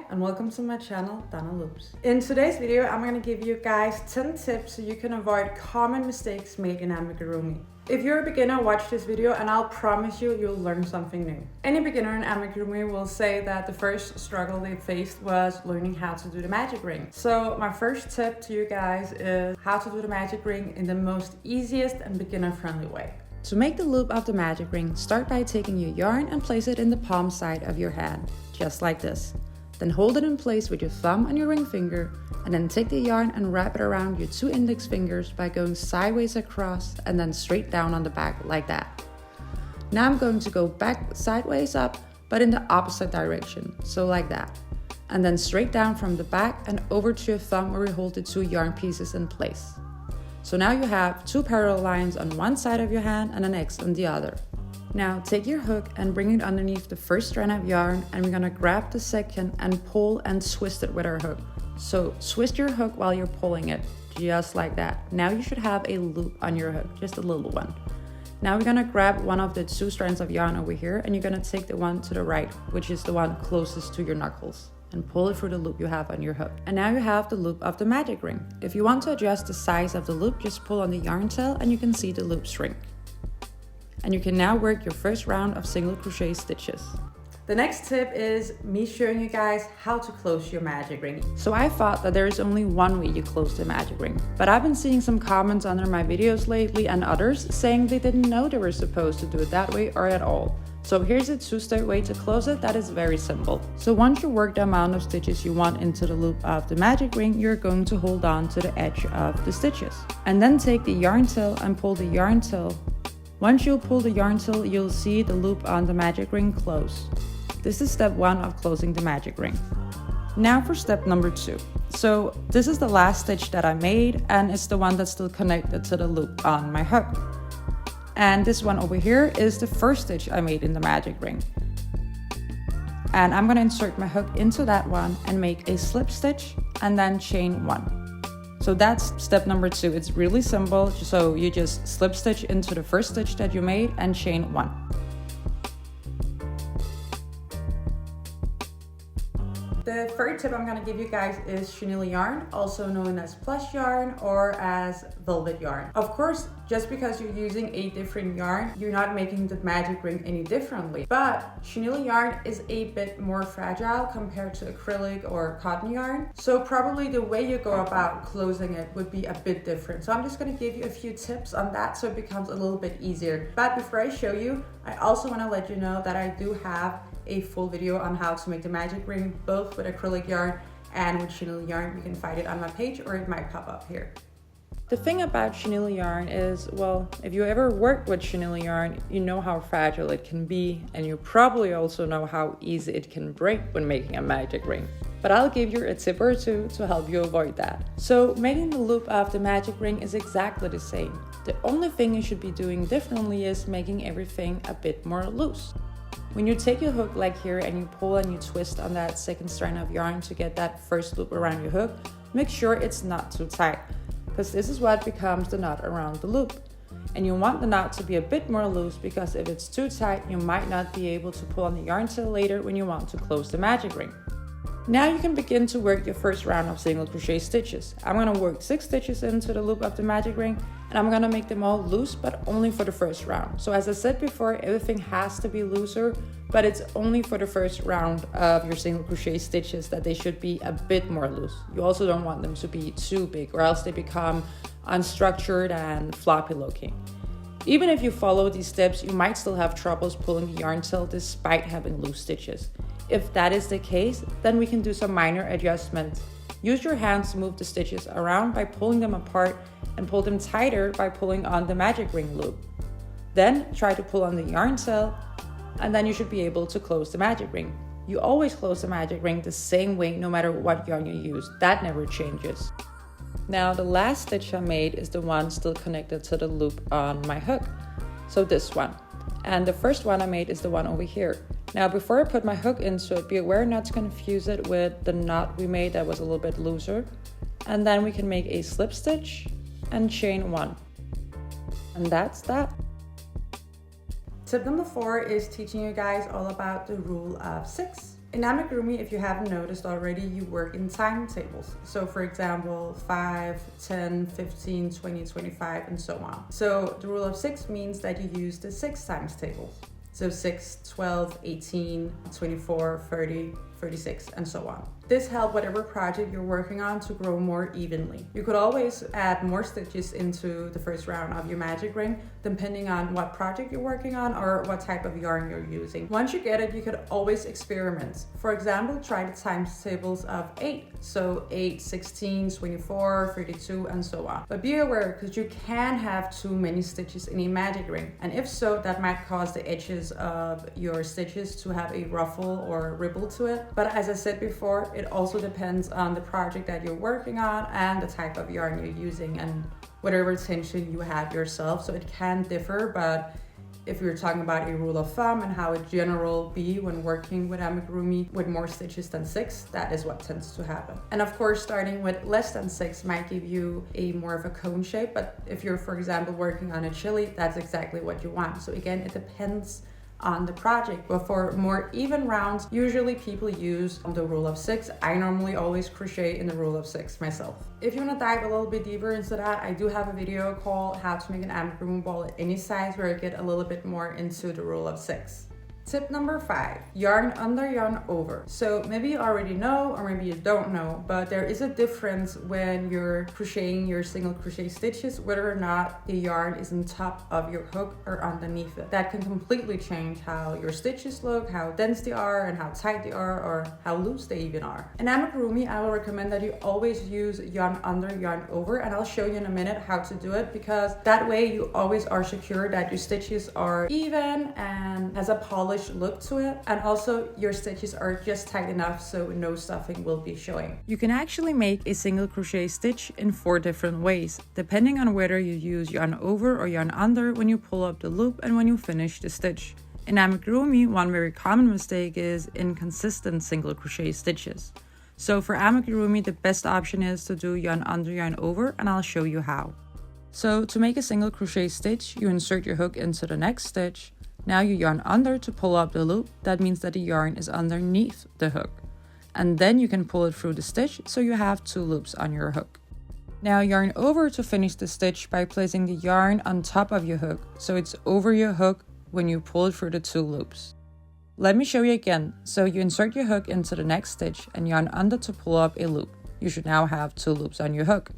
and welcome to my channel, Dana Loops. In today's video, I'm going to give you guys 10 tips so you can avoid common mistakes made in amigurumi. If you're a beginner, watch this video and I'll promise you'll learn something new. Any beginner in amigurumi will say that the first struggle they faced was learning how to do the magic ring. So my first tip to you guys is how to do the magic ring in the most easiest and beginner-friendly way. To make the loop of the magic ring, start by taking your yarn and place it in the palm side of your hand, just like this. Then hold it in place with your thumb and your ring finger, and then take the yarn and wrap it around your 2 index fingers by going sideways across and then straight down on the back like that. Now I'm going to go back sideways up, but in the opposite direction, so like that. And then straight down from the back and over to your thumb where we hold the 2 yarn pieces in place. So now you have 2 parallel lines on one side of your hand and an X on the other. Now take your hook and bring it underneath the first strand of yarn, and we're gonna grab the second and pull and twist it with our hook. So twist your hook while you're pulling it, just like that. Now you should have a loop on your hook, just a little one. Now we're gonna grab one of the 2 strands of yarn over here, and you're gonna take the one to the right, which is the one closest to your knuckles, and pull it through the loop you have on your hook. And now you have the loop of the magic ring. If you want to adjust the size of the loop, just pull on the yarn tail and you can see the loop shrink. And you can now work your first round of single crochet stitches. The next tip is me showing you guys how to close your magic ring. So I thought that there is only one way you close the magic ring, but I've been seeing some comments under my videos lately and others saying they didn't know they were supposed to do it that way or at all. So here's a 2-step way to close it that is very simple. So once you work the amount of stitches you want into the loop of the magic ring, you're going to hold on to the edge of the stitches. And then take the yarn tail and pull the yarn tail. Once you pull the yarn tail, you'll see the loop on the magic ring close. This is step 1 of closing the magic ring. Now for step number 2. So this is the last stitch that I made, and it's the one that's still connected to the loop on my hook. And this one over here is the first stitch I made in the magic ring. And I'm gonna insert my hook into that one and make a slip stitch and then chain 1. So that's step number 2. It's really simple. So you just slip stitch into the first stitch that you made and chain 1. The third tip I'm going to give you guys is chenille yarn, also known as plush yarn or as velvet yarn. Of course, just because you're using a different yarn, you're not making the magic ring any differently. But chenille yarn is a bit more fragile compared to acrylic or cotton yarn. So probably the way you go about closing it would be a bit different. So I'm just going to give you a few tips on that so it becomes a little bit easier. But before I show you, I also want to let you know that I do have a full video on how to make the magic ring, both with acrylic yarn and with chenille yarn. You can find it on my page or it might pop up here. The thing about chenille yarn is, well, if you ever work with chenille yarn, you know how fragile it can be, and you probably also know how easy it can break when making a magic ring. But I'll give you a tip or 2 to help you avoid that. So making the loop of the magic ring is exactly the same. The only thing you should be doing differently is making everything a bit more loose. When you take your hook like here and you pull and you twist on that second strand of yarn to get that first loop around your hook, make sure it's not too tight, because this is what becomes the knot around the loop. And you want the knot to be a bit more loose, because if it's too tight, you might not be able to pull on the yarn tail later when you want to close the magic ring. Now you can begin to work your first round of single crochet stitches. I'm going to work 6 stitches into the loop of the magic ring, and I'm going to make them all loose, but only for the first round. So as I said before, everything has to be looser, but it's only for the first round of your single crochet stitches that they should be a bit more loose. You also don't want them to be too big, or else they become unstructured and floppy looking. Even if you follow these steps, you might still have troubles pulling the yarn tail despite having loose stitches. If that is the case, then we can do some minor adjustments. Use your hands to move the stitches around by pulling them apart, and pull them tighter by pulling on the magic ring loop. Then try to pull on the yarn tail, and then you should be able to close the magic ring. You always close the magic ring the same way no matter what yarn you use. That never changes. Now the last stitch I made is the one still connected to the loop on my hook. So this one. And the first one I made is the one over here. Now before I put my hook into it, be aware not to confuse it with the knot we made that was a little bit looser. And then we can make a slip stitch and chain 1. And that's that. Tip number 4 is teaching you guys all about the rule of 6. In Amigurumi, if you haven't noticed already, you work in timetables. So for example, 5, 10, 15, 20, 25, and so on. So the rule of 6 means that you use the 6 times tables. So 6, 12, 18, 24, 30, 36, and so on. This helps whatever project you're working on to grow more evenly. You could always add more stitches into the first round of your magic ring, depending on what project you're working on or what type of yarn you're using. Once you get it, you could always experiment. For example, try the times tables of 8. So 8, 16, 24, 32, and so on. But be aware, because you can have too many stitches in a magic ring. And if so, that might cause the edges of your stitches to have a ruffle or ripple to it. But as I said before, it also depends on the project that you're working on and the type of yarn you're using and whatever tension you have yourself. So it can differ, but if you're talking about a rule of thumb and how it general be when working with amigurumi with more stitches than 6, that is what tends to happen. And of course, starting with less than 6 might give you a more of a cone shape, but if you're, for example, working on a chili, that's exactly what you want. So again, it depends on the project, but for more even rounds, usually people use the rule of 6. I normally always crochet in the rule of 6 myself. If you want to dive a little bit deeper into that, I do have a video called How to Make an Amigurumi Ball at Any Size, where I get a little bit more into the rule of 6. Tip number 5, yarn under, yarn over. So maybe you already know, or maybe you don't know, but there is a difference when you're crocheting your single crochet stitches, whether or not the yarn is on top of your hook or underneath it. That can completely change how your stitches look, how dense they are, and how tight they are, or how loose they even are. In amigurumi, I will recommend that you always use yarn under, yarn over, and I'll show you in a minute how to do it, because that way you always are secure that your stitches are even and has a polished look to it, and also your stitches are just tight enough so no stuffing will be showing. You can actually make a single crochet stitch in 4 different ways, depending on whether you use yarn over or yarn under when you pull up the loop and when you finish the stitch. In amigurumi, one very common mistake is inconsistent single crochet stitches. So for amigurumi, the best option is to do yarn under, yarn over, and I'll show you how. So to make a single crochet stitch, you insert your hook into the next stitch. Now you yarn under to pull up the loop. That means that the yarn is underneath the hook. And then you can pull it through the stitch, so you have 2 loops on your hook. Now yarn over to finish the stitch by placing the yarn on top of your hook, so it's over your hook when you pull it through the 2 loops. Let me show you again. So you insert your hook into the next stitch and yarn under to pull up a loop. You should now have 2 loops on your hook.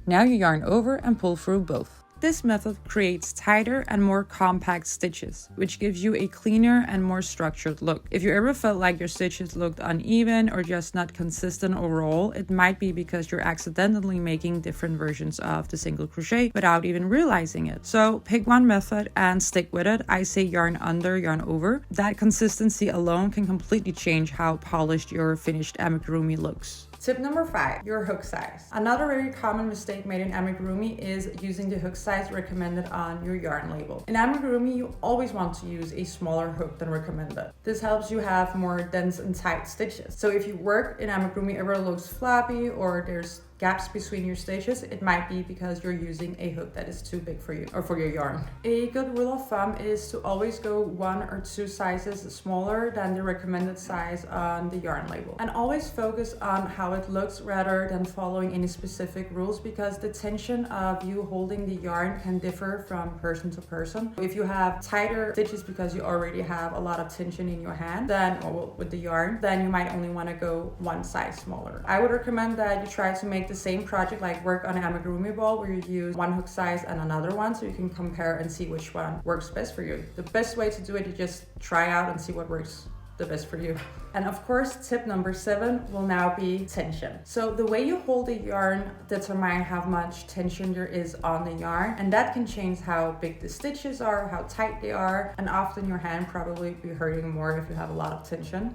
Now you yarn over and pull through both. This method creates tighter and more compact stitches, which gives you a cleaner and more structured look. If you ever felt like your stitches looked uneven or just not consistent overall, it might be because you're accidentally making different versions of the single crochet without even realizing it. So pick one method and stick with it. I say yarn under, yarn over. That consistency alone can completely change how polished your finished amigurumi looks. Tip number 5, your hook size. Another very common mistake made in amigurumi is using the hook size recommended on your yarn label. In amigurumi, you always want to use a smaller hook than recommended. This helps you have more dense and tight stitches. So if you work in amigurumi ever looks floppy or there's gaps between your stitches, it might be because you're using a hook that is too big for you or for your yarn. A good rule of thumb is to always go 1 or 2 sizes smaller than the recommended size on the yarn label, and always focus on how it looks rather than following any specific rules, because the tension of you holding the yarn can differ from person to person. If you have tighter stitches because you already have a lot of tension in your hand, then with the yarn, then you might only want to go 1 size smaller. I would recommend that you try to make the same project, like work on an amigurumi ball where you use 1 hook size and another one, so you can compare and see which one works best for you. The best way to do it is just try out and see what works the best for you. And of course, tip number 7 will now be tension. So the way you hold the yarn determines how much tension there is on the yarn, and that can change how big the stitches are, how tight they are, and often your hand probably be hurting more if you have a lot of tension.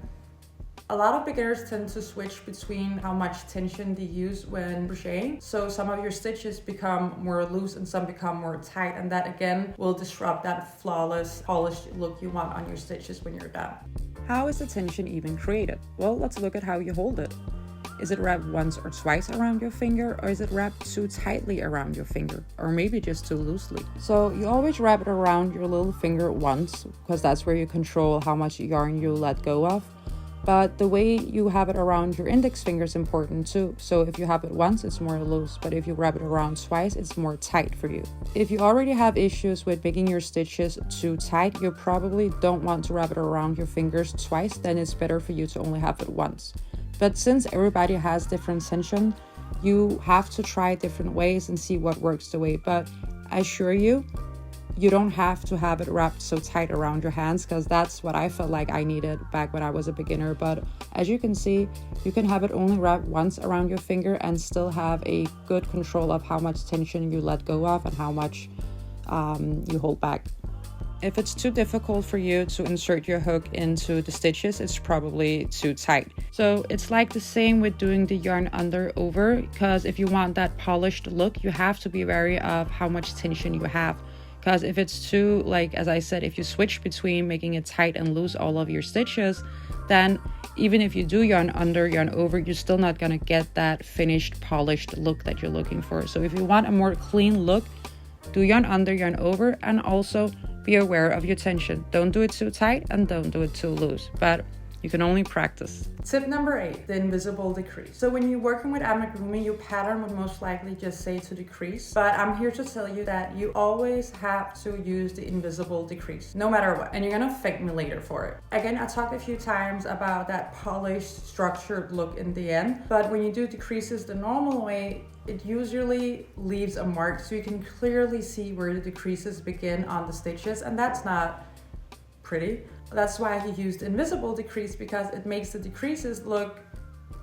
A lot of beginners tend to switch between how much tension they use when crocheting. So some of your stitches become more loose and some become more tight, and that again will disrupt that flawless, polished look you want on your stitches when you're done. How is the tension even created? Well, let's look at how you hold it. Is it wrapped once or twice around your finger, or is it wrapped too tightly around your finger, or maybe just too loosely? So you always wrap it around your little finger once, because that's where you control how much yarn you let go of. But the way you have it around your index finger is important too. So if you have it once, it's more loose, but if you wrap it around twice, it's more tight for you. If you already have issues with making your stitches too tight, you probably don't want to wrap it around your fingers twice, then it's better for you to only have it once. But since everybody has different tension, you have to try different ways and see what works the way. But I assure you, you don't have to have it wrapped so tight around your hands, because that's what I felt like I needed back when I was a beginner. But as you can see, you can have it only wrapped once around your finger and still have a good control of how much tension you let go of and how much you hold back. If it's too difficult for you to insert your hook into the stitches, it's probably too tight. So it's like the same with doing the yarn under over, because if you want that polished look, you have to be wary of how much tension you have. Because if it's too, like as I said, if you switch between making it tight and loose all of your stitches, then even if you do yarn under, yarn over, you're still not gonna get that finished, polished look that you're looking for. So if you want a more clean look, do yarn under, yarn over, and also be aware of your tension. Don't do it too tight and don't do it too loose, but you can only practice. Tip number 8, the invisible decrease. So when you're working with amigurumi, your pattern would most likely just say to decrease, but I'm here to tell you that you always have to use the invisible decrease, no matter what, and you're gonna thank me later for it. Again, I talked a few times about that polished, structured look in the end, but when you do decreases the normal way, it usually leaves a mark, so you can clearly see where the decreases begin on the stitches, and that's not pretty. That's why he used invisible decrease, because it makes the decreases look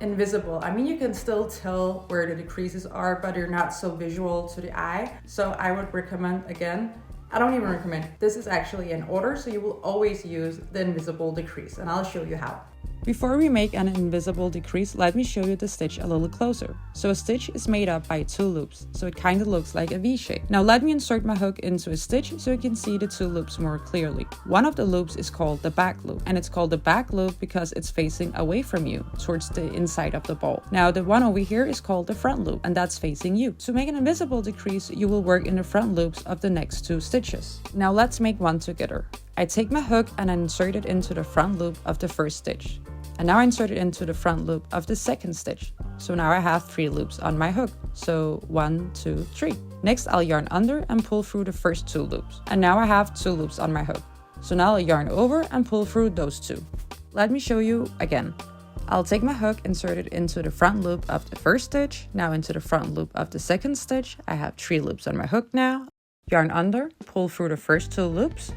invisible. I mean, you can still tell where the decreases are, but they're not so visual to the eye. So I would recommend, again, I don't even recommend, this is actually in order, so you will always use the invisible decrease, and I'll show you how. Before we make an invisible decrease, let me show you the stitch a little closer. So a stitch is made up by 2 loops, so it kind of looks like a V shape. Now let me insert my hook into a stitch so you can see the 2 loops more clearly. One of the loops is called the back loop, and it's called the back loop because it's facing away from you, towards the inside of the ball. Now the one over here is called the front loop, and that's facing you. To make an invisible decrease, you will work in the front loops of the next 2 stitches. Now let's make one together. I take my hook and I insert it into the front loop of the first stitch. And now I insert it into the front loop of the second stitch. So now I have 3 loops on my hook. So 1, 2, 3. Next I'll yarn under and pull through the first 2 loops. And now I have 2 loops on my hook. So now I'll yarn over and pull through those 2. Let me show you again. I'll take my hook, insert it into the front loop of the first stitch, now into the front loop of the second stitch. I have 3 loops on my hook now. Yarn under, pull through the first 2 loops.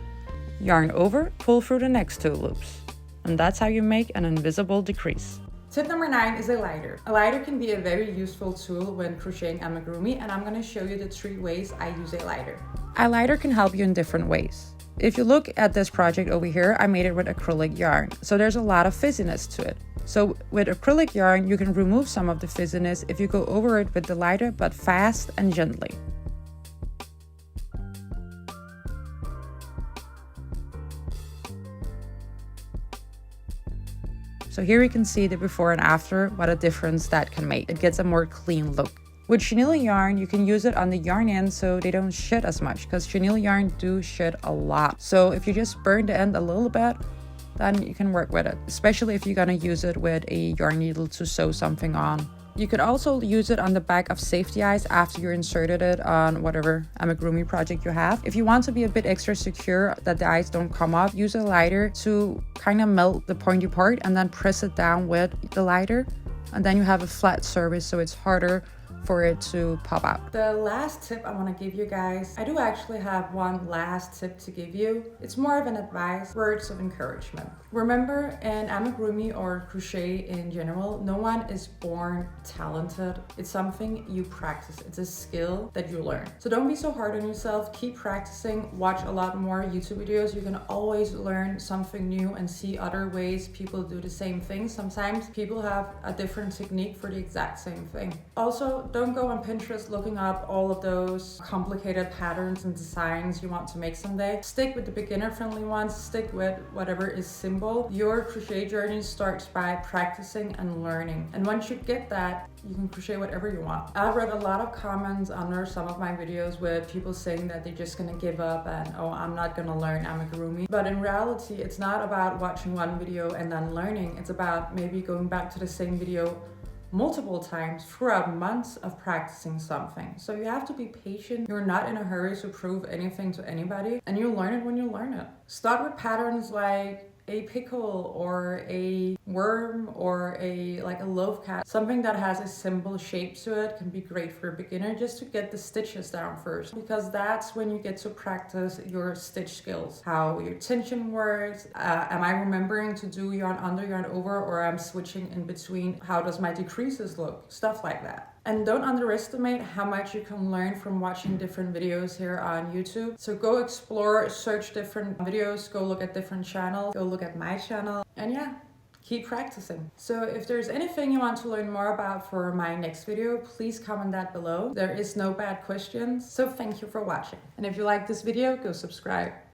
Yarn over, pull through the next 2 loops. And that's how you make an invisible decrease. Tip number 9 is a lighter. A lighter can be a very useful tool when crocheting amigurumi, and I'm going to show you the 3 ways I use a lighter. A lighter can help you in different ways. If you look at this project over here, I made it with acrylic yarn, so there's a lot of fizziness to it. So with acrylic yarn, you can remove some of the fizziness if you go over it with the lighter, but fast and gently. So here you can see the before and after, what a difference that can make. It gets a more clean look. With chenille yarn, you can use it on the yarn end so they don't shed as much, because chenille yarn do shed a lot. So if you just burn the end a little bit, then you can work with it, especially if you're gonna use it with a yarn needle to sew something on. You could also use it on the back of safety eyes after you inserted it on whatever amigurumi project you have. If you want to be a bit extra secure that the eyes don't come off, use a lighter to kind of melt the pointy part and then press it down with the lighter. And then you have a flat surface, so it's harder for it to pop out. The last tip I want to give you guys, I do actually have one last tip to give you. It's more of an advice, words of encouragement. Remember, in amigurumi or crochet in general, no one is born talented. It's something you practice. It's a skill that you learn. So don't be so hard on yourself. Keep practicing. Watch a lot more YouTube videos. You can always learn something new and see other ways people do the same thing. Sometimes people have a different technique for the exact same thing. Also, don't go on Pinterest looking up all of those complicated patterns and designs you want to make someday. Stick with the beginner-friendly ones. Stick with whatever is simple simple. Your crochet journey starts by practicing and learning. And once you get that, you can crochet whatever you want. I've read a lot of comments under some of my videos with people saying that they're just gonna give up and, oh, I'm not gonna learn amigurumi. But in reality, it's not about watching one video and then learning. It's about maybe going back to the same video multiple times throughout months of practicing something. So you have to be patient. You're not in a hurry to prove anything to anybody, and you learn it when you learn it. Start with patterns like a pickle or a worm or a loaf cat. Something that has a simple shape to it can be great for a beginner, just to get the stitches down first, because that's when you get to practice your stitch skills. How your tension works, am I remembering to do yarn under, yarn over, or I'm switching in between? How does my decreases look? Stuff like that. And don't underestimate how much you can learn from watching different videos here on YouTube. So go explore, search different videos, go look at different channels, go look at my channel, and yeah, keep practicing. So if there's anything you want to learn more about for my next video, please comment that below. There is no bad questions. So thank you for watching. And if you like this video, go subscribe.